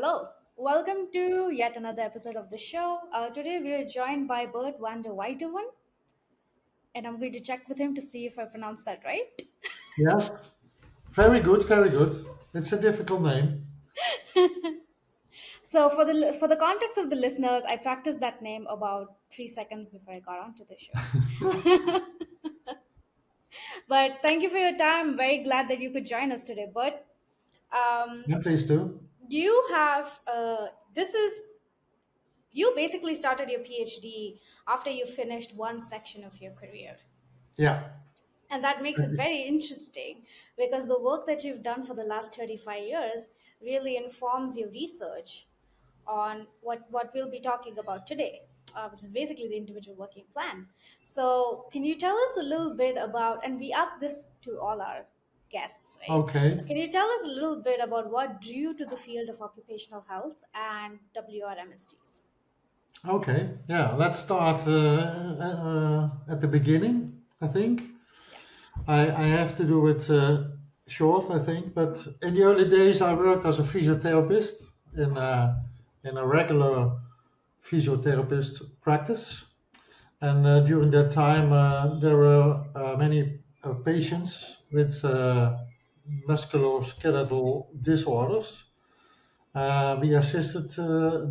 Hello, welcome to yet another episode of the show. Today we are joined by Bert van der Wijdeven, and I'm going to check with him to see if I pronounced that right. Yes, very good, very good. It's a difficult name. So, for the context of the listeners, I practiced that name about 3 seconds before I got onto the show. But thank you for your time. Very glad that you could join us today. But um, Yeah, please do. you have you basically started your PhD after you finished one section of your career. Yeah. And that makes it very interesting because the work that you've done for the last 35 years really informs your research on what we'll be talking about today, which is basically the individual working plan. So, can you tell us a little bit about, and we ask this to all our guests, right? Okay. Can you tell us a little bit about what drew you to the field of occupational health and WRMSDs? Okay. Yeah. Let's start at the beginning. I think Yes. I have to do it short. I think, but in the early days, I worked as a physiotherapist in a regular physiotherapist practice, and during that time, there were many patients with musculoskeletal disorders. We assisted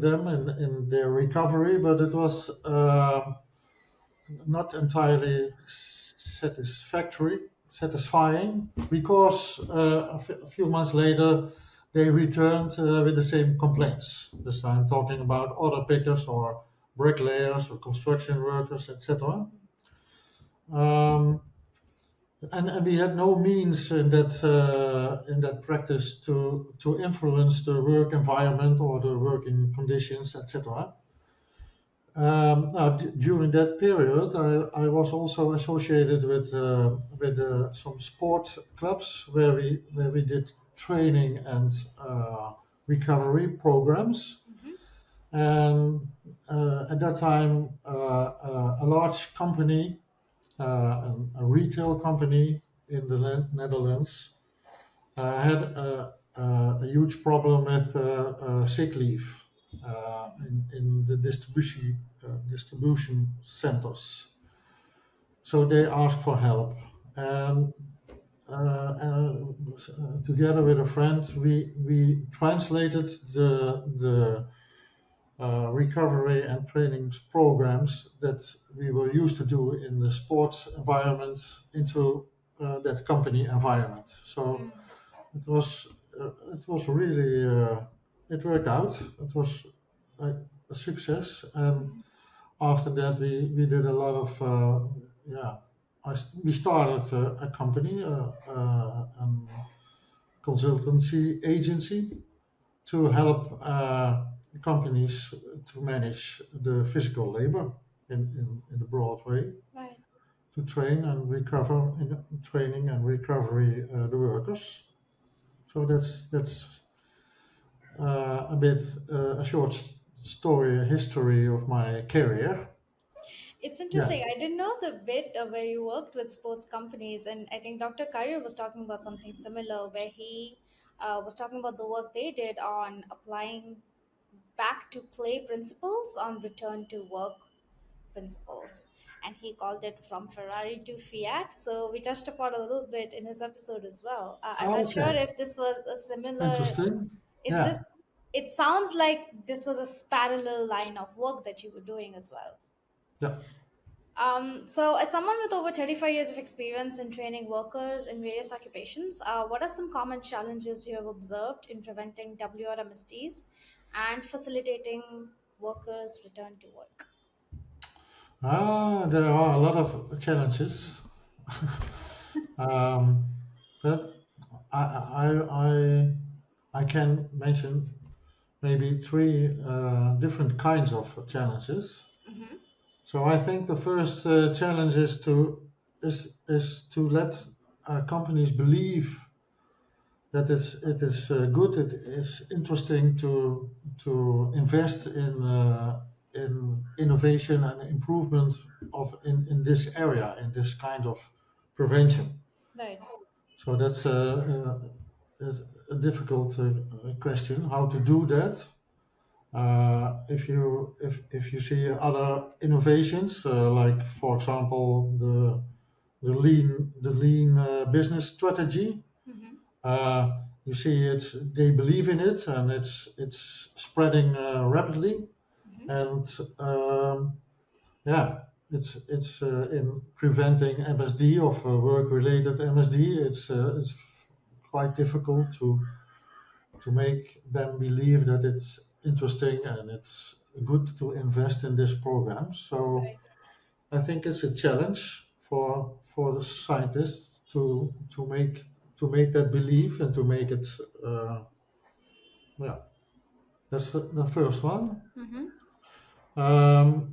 them in their recovery, but it was not entirely satisfying, because a few months later they returned with the same complaints. This time talking about auto pickers or bricklayers or construction workers, etc. Um, and we had no means in that practice to influence the work environment or the working conditions, etc. During that period, I was also associated with some sport clubs where we did training and recovery programs. Hmm. And at that time, a large company, a retail company in the Netherlands, had a huge problem with sick leave in the distribution centers. So they asked for help, and together with a friend, we translated the recovery and training programs that we were used to do in the sports environment into that company environment. So it was really it worked out. It was a success, and after that we did a lot of yeah. We started a company, a consultancy agency, to help companies to manage the physical labor in the broad way, Right. to train and recover in training and recovery the workers. So that's a bit a short story, a history of my career. It's Yeah. interesting. I didn't know the bit where you worked with sports companies, and I think Dr. Kuijer was talking about something similar, where he was talking about the work they did on applying back to play principles on return to work principles. And he called it from Ferrari to Fiat. So we touched upon a little bit in his episode as well. I'm not sure Okay. if this was a similar. Interesting. Is Yeah. this? It sounds like this was a parallel line of work that you were doing as well. Yeah. So, as someone with over 35 years of experience in training workers in various occupations, what are some common challenges you have observed in preventing WRMSDs and facilitating workers' return to work? There are a lot of challenges, um, but I, I, I, I can mention maybe three different kinds of challenges. Mm-hmm. So I think the first challenge is to let companies believe that it is good, it is interesting to invest in innovation and improvement in this area, in this kind of prevention. Right. So that's a difficult question how to do that. If you see other innovations, like for example the lean business strategy, you see they believe in it and it's spreading rapidly, and yeah, it's in preventing MSD of work-related MSD. It's quite difficult to make them believe that it's interesting and it's good to invest in this program. So Right. I think it's a challenge for the scientists to make that belief and to make it. Yeah, that's the first one. Mm-hmm.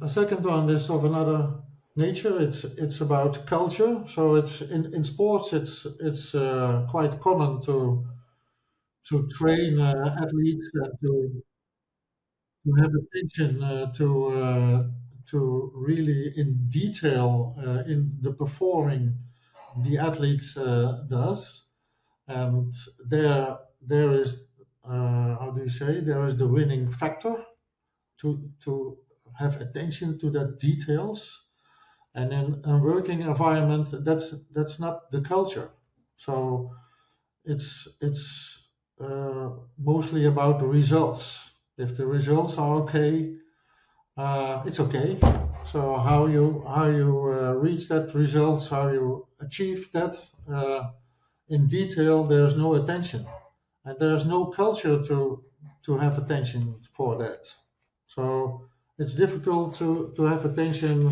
A second one is of another nature. It's about culture. So it's in sports. It's quite common to train athletes and to have attention to really in detail in the performing the athletes does, and there is how do you say, there is the winning factor to have attention to that details, and in a working environment that's not the culture. So it's mostly about the results. If the results are okay, it's okay. So how you reach that results, how you achieve that in detail, there's no attention, and there's no culture to have attention for that. So it's difficult to have attention,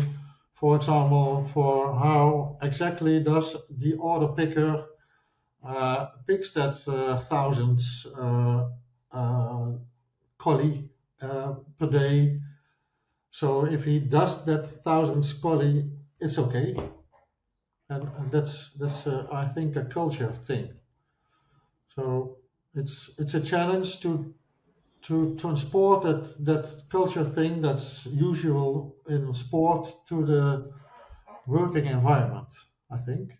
for example, for how exactly does the order picker picks that thousands collie per day. So if he does that thousands collie, it's okay, and that's I think a culture thing. So it's a challenge to transport that culture thing that's usual in sport to the working environment, I think.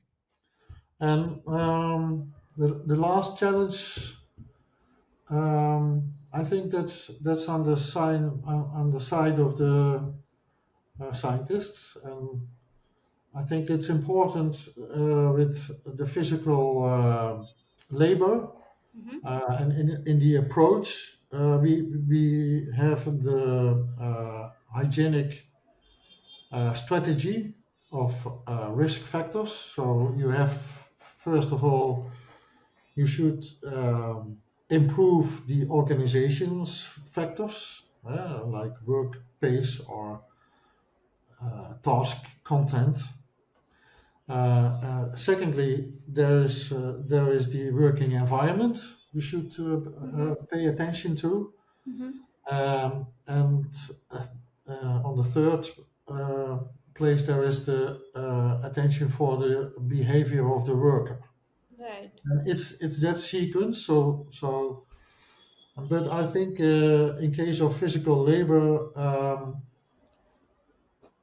And the last challenge, I think that's on the side of the scientists, and I think it's important with the physical labor and in the approach. We have the hygienic strategy of risk factors. So you have, first of all, you should improve the organization's factors, like work pace or task content. Secondly, there is the working environment we should pay attention to, and on the third place there is the attention for the behavior of the worker. Right. And it's that sequence. But I think in case of physical labor,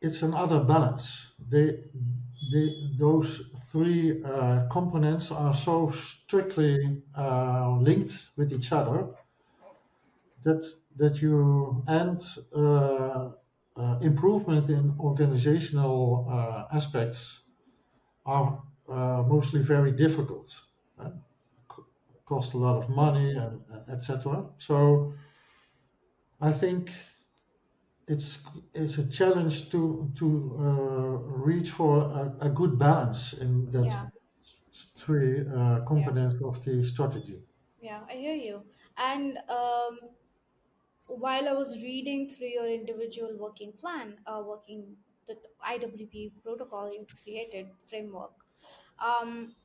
it's another balance. Those three components are so strictly linked with each other that you and improvement in organizational aspects are mostly very difficult. Uh, Cost a lot of money and etc. So I think it's a challenge to reach for a good balance in that Yeah. three Yeah. components of the strategy. Yeah. I hear you. And while I was reading through your individual working plan, working the IWP protocol you created framework, um,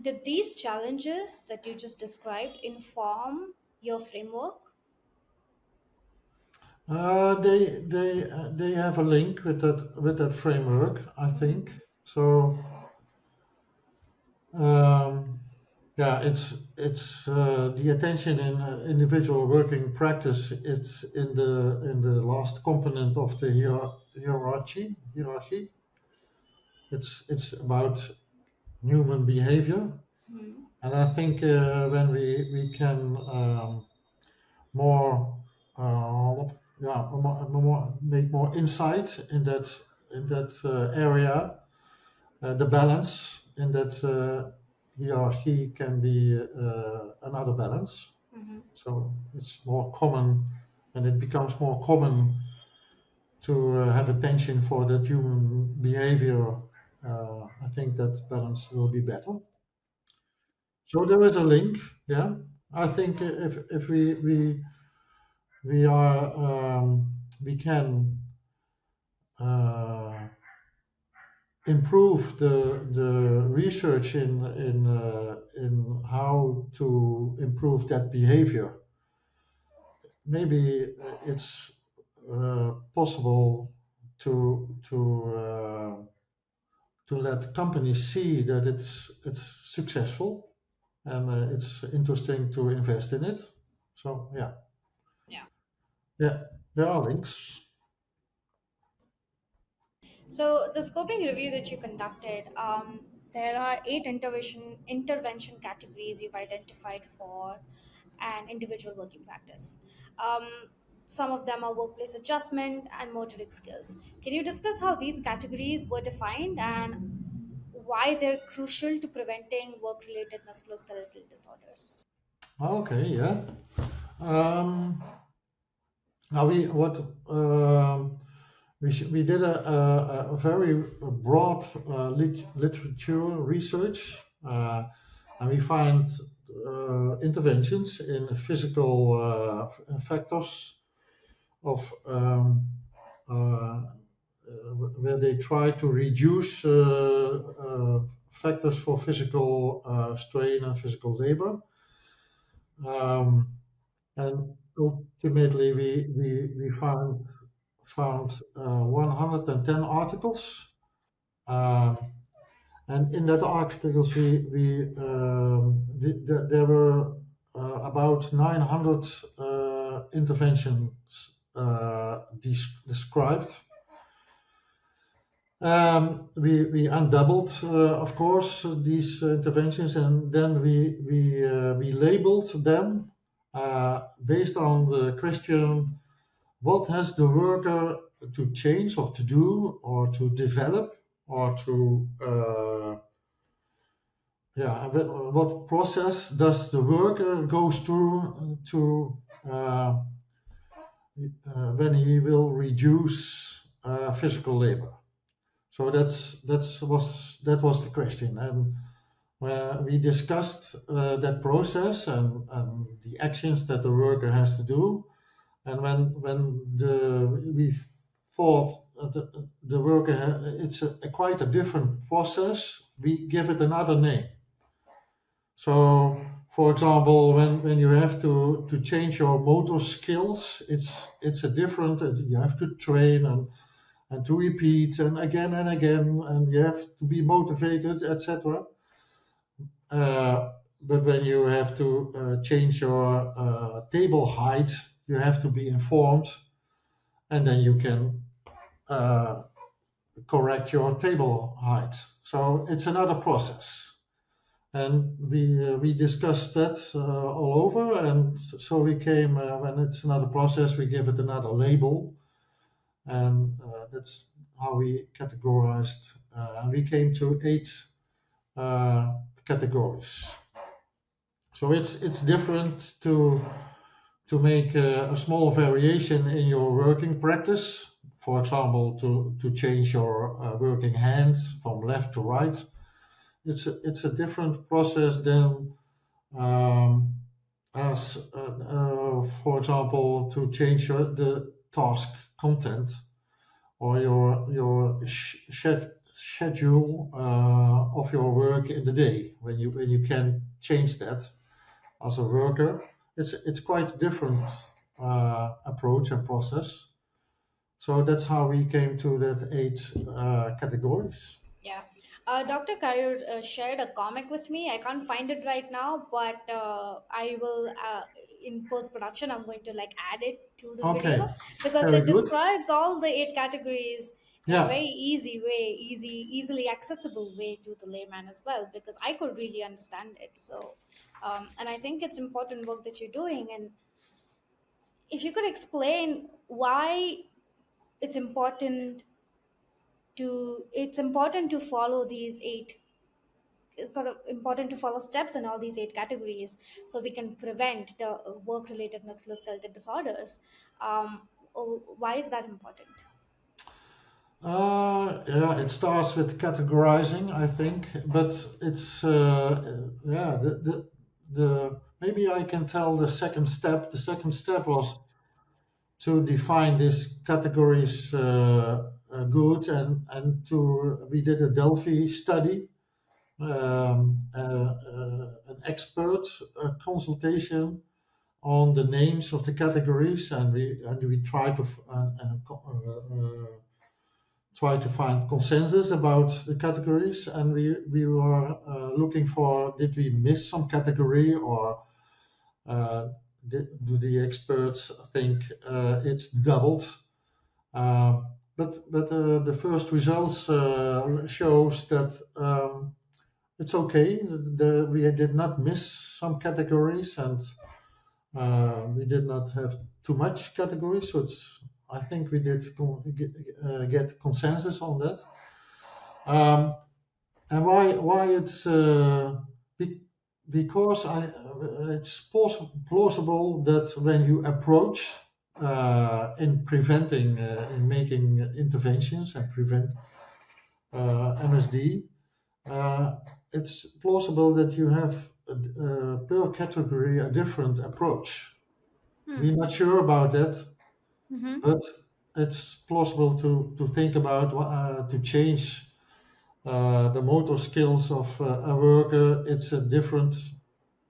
did these challenges that you just described inform your framework? They have a link with that framework, I think. So um, yeah, it's the attention in individual working practice. It's in the last component of the hierarchy. Hierarchy. It's about human behavior. And I think when we can more yeah make more insight in that area, the balance in that he or he can be another balance. Hmm. So it's more common, and it becomes more common to have attention for that human behavior. I think that balance will be better. So there is a link. Yeah, I think if we are we can uh, improve the research in how to improve that behavior. Maybe it's possible to let companies see that it's successful, and it's interesting to invest in it. So yeah, Yeah. yeah, there are links. So the scoping review that you conducted, there are eight intervention categories you've identified for an individual working practice. Some of them are workplace adjustment and motoric skills. Can you discuss how these categories were defined and why they're crucial to preventing work-related musculoskeletal disorders? Okay, yeah. Um, Now we did a very broad literature research, and we find interventions in physical factors of where they try to reduce factors for physical strain and physical labor. Um, and ultimately, we found 110 articles, um, and in that articles there were about 900 interventions described. We undoubled, of course, these interventions, and then we labeled them based on the question: what has the worker to change, or to do, or to develop, or to yeah? What process does the worker goes through to when he will reduce physical labor? So that was the question, and we discussed that process and the actions that the worker has to do. And when we thought the worker it's quite a different process, we give it another name. So, for example, when you have to change your motor skills, it's a different. You have to train and to repeat and again, and you have to be motivated, etc. But when you have to change your table height, you have to be informed, and then you can uh, correct your table height. So it's another process, and we discussed that all over, and so we came when it's another process, we give it another label, and that's how we categorized, and we came to eight categories. So it's different to make a small variation in your working practice. For example, to change your working hand from left to right. It's a different process than as for example to change the task content or your schedule of your work in the day. When you can change that as a worker, it's quite a different approach and process. So that's how we came to that eight categories. Yeah. Dr. Karyur shared a comic with me. I can't find it right now, but I will, in post production, I'm going to like add it to the Okay, video because very it good. describes all the eight categories and a Yeah. very easy way, easily accessible way to the layman as well, because I could really understand it. So, and I think it's important work that you're doing. And if you could explain why it's important it's important to follow these eight, it's sort of important to follow steps in all these eight categories so we can prevent the work related musculoskeletal disorders. Why is that important? Yeah, it starts with categorizing, I think, but it's yeah, the maybe I can tell the second step. The second step was to define these categories good, and to we did a Delphi study, an expert consultation on the names of the categories, and we tried to try to find consensus about the categories, and we were looking for, did we miss some category, or do the experts think it's doubled? But the first results shows that it's okay. We did not miss some categories, and we did not have too much categories. So I think we did get consensus on that. Um, and why it's because it's plausible that when you approach in preventing in making interventions and prevent MSD, uh, it's plausible that you have per category a different approach. We're not sure about that, Mm-hmm. but it's plausible to think about to change the motor skills of a worker. It's a different.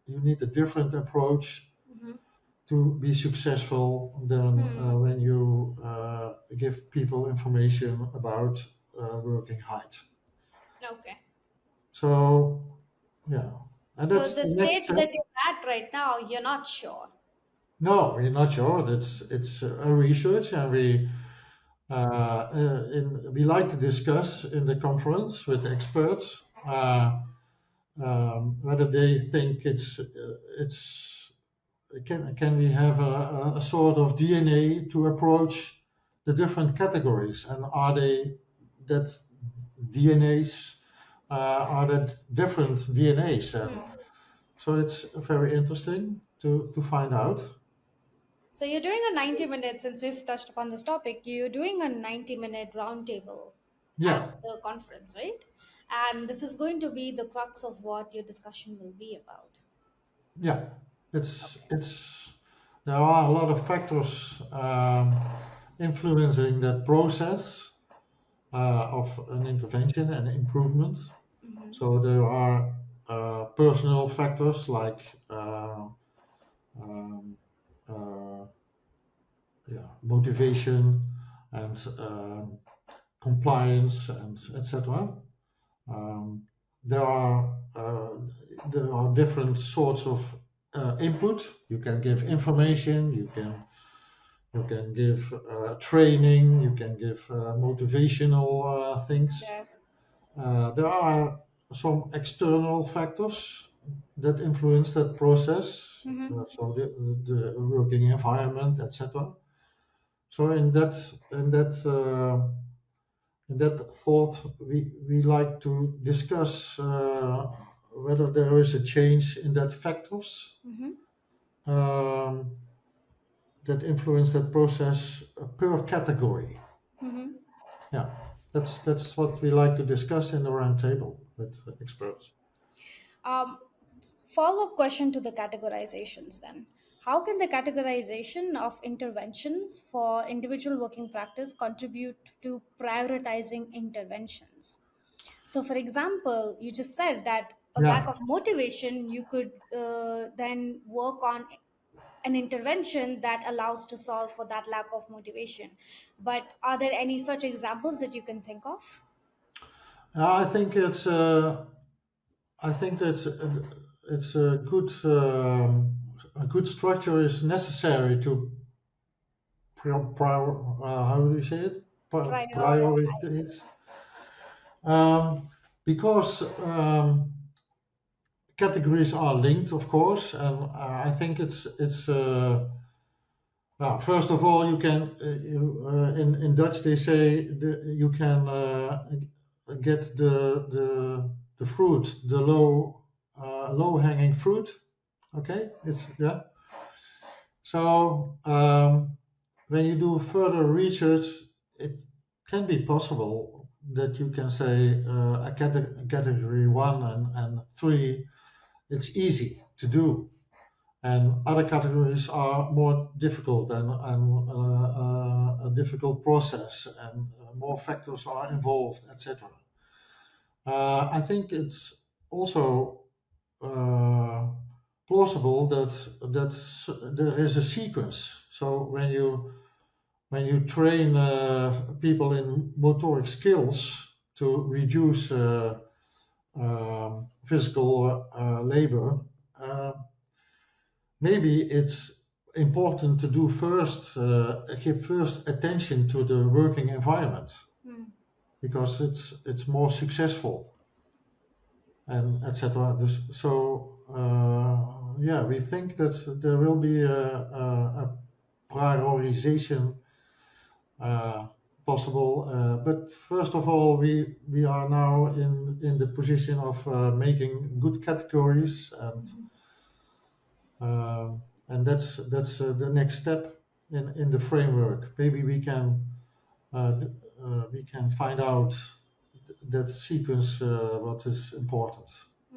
You need a different approach Mm-hmm. to be successful than Hmm. when you give people information about working height. Okay. So yeah, and So that's the the next stage step. that you're at right now, you're not sure. No, we're not sure. It's a research, and we like to discuss in the conference with experts whether they think it's can we have a sort of DNA to approach the different categories, and are they that DNAs are that different DNAs, and Hmm. so it's very interesting to find out. So you're doing a 90 minute, since we've touched upon this topic, you're doing a 90-minute roundtable at Yeah, the conference, right? And this is going to be the crux of what your discussion will be about. yeah. Okay. It's there are a lot of factors influencing that process of an intervention and improvement. Mm-hmm. So there are personal factors like um, uh, yeah, motivation and compliance and etc. Um, there are uh, there are different sorts of input. You can give information. You can give training. You can give motivational things. Yeah. There are some external factors that influence that process. Mm-hmm. So the working environment, etc. So in that thought, we like to discuss whether there is a change in that factors Mm-hmm. um, that influence that process per category. Mm-hmm. Yeah, that's what we like to discuss in the roundtable with experts. Um, Follow-up question to the categorizations then. How can the categorization of interventions for individual working practice contribute to prioritizing interventions? So, for example, you just said that a lack Yeah, of motivation, you could then work on an intervention that allows to solve for that lack of motivation. But are there any such examples that you can think of? I think it's a good structure is necessary to how do you say it? Prioritize. priorities. Um, because categories are linked, of course, and I think it's first of all, you can in Dutch they say you can get the fruit, the low hanging fruit. Okay, it's yeah. So when you do further research, it can be possible that you can say category one and three. It's easy to do, and other categories are more difficult and a difficult process, and more factors are involved, etc. I think it's also uh, plausible that there is a sequence. So when you train people in motoric skills to reduce physical labor, uh, maybe it's important to do first, give first attention to the working environment Hmm. because it's more successful and etc. So yeah, we think that there will be a prioritization uh, possible. But first of all, we are now in the position of making good categories, uh, and that's the next step in the framework. Maybe we can find out that sequence what is important.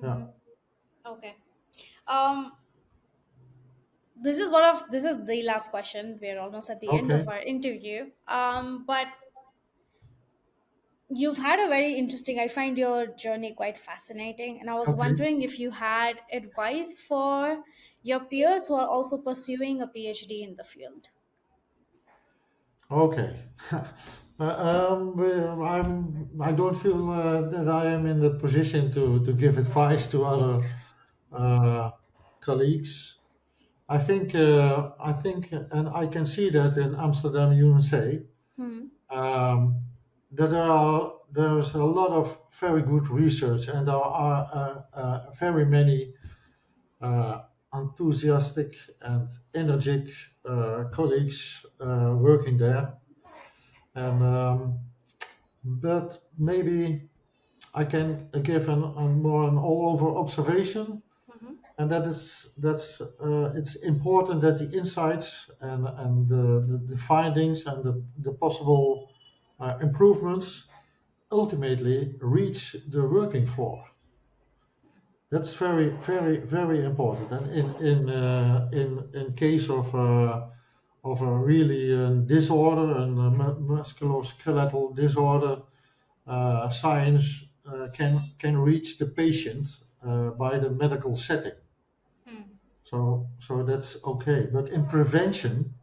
Yeah. Okay. Um, this is the last question. We're almost at the end of Okay. our interview. But you've had a very interesting. I find your journey quite fascinating, and I was Okay. wondering if you had advice for your peers who are also pursuing a PhD in the field. Okay. I don't feel that I am in the position to give advice to other uh, colleagues. I think, and I can see that in Amsterdam UMC, Hmm. um, that there's a lot of very good research, and there are very many enthusiastic and energetic colleagues working there. And but maybe I can give a more an all-over observation, Hmm. and that's it's important that the insights and the findings and the possible improvements ultimately reach the working floor. That's very very important. And in case of a really disorder and musculoskeletal disorder, science can reach the patient by the medical setting. Hmm. So that's okay. But in prevention,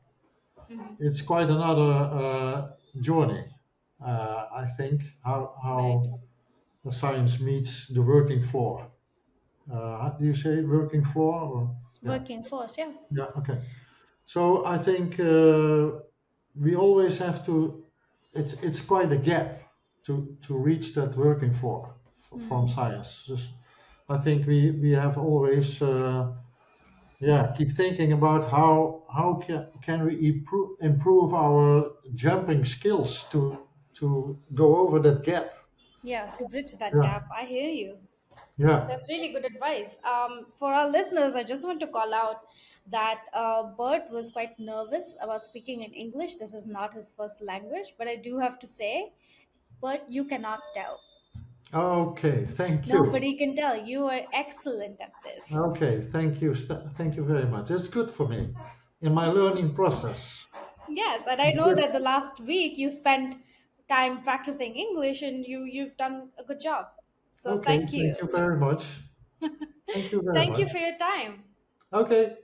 Hmm. it's quite another journey. I think Right. how the science meets the working floor. How do you say working floor? Or, yeah, Working force, yeah. yeah, okay. So I think we always have to. It's quite a gap to reach that working floor from Hmm. science. Just, I think we have always yeah keep thinking about how can we improve our jumping skills to go over that gap. Yeah, to bridge that Yeah, gap. I hear you. yeah. That's really good advice. For our listeners, I just want to call out that Bert was quite nervous about speaking in English. This is not his first language, but I do have to say, Bert, you cannot tell. Okay, thank you. Nobody can tell. You are excellent at this. Okay, thank you. Thank you very much. It's good for me in my learning process. Yes, and I It's know good. that the last week you spent time practicing English, and you've done a good job. So Okay, thank thank you. you very much. Thank you very Thank much. you for your time. Okay.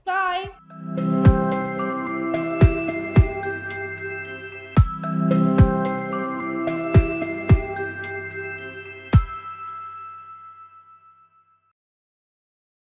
Bye.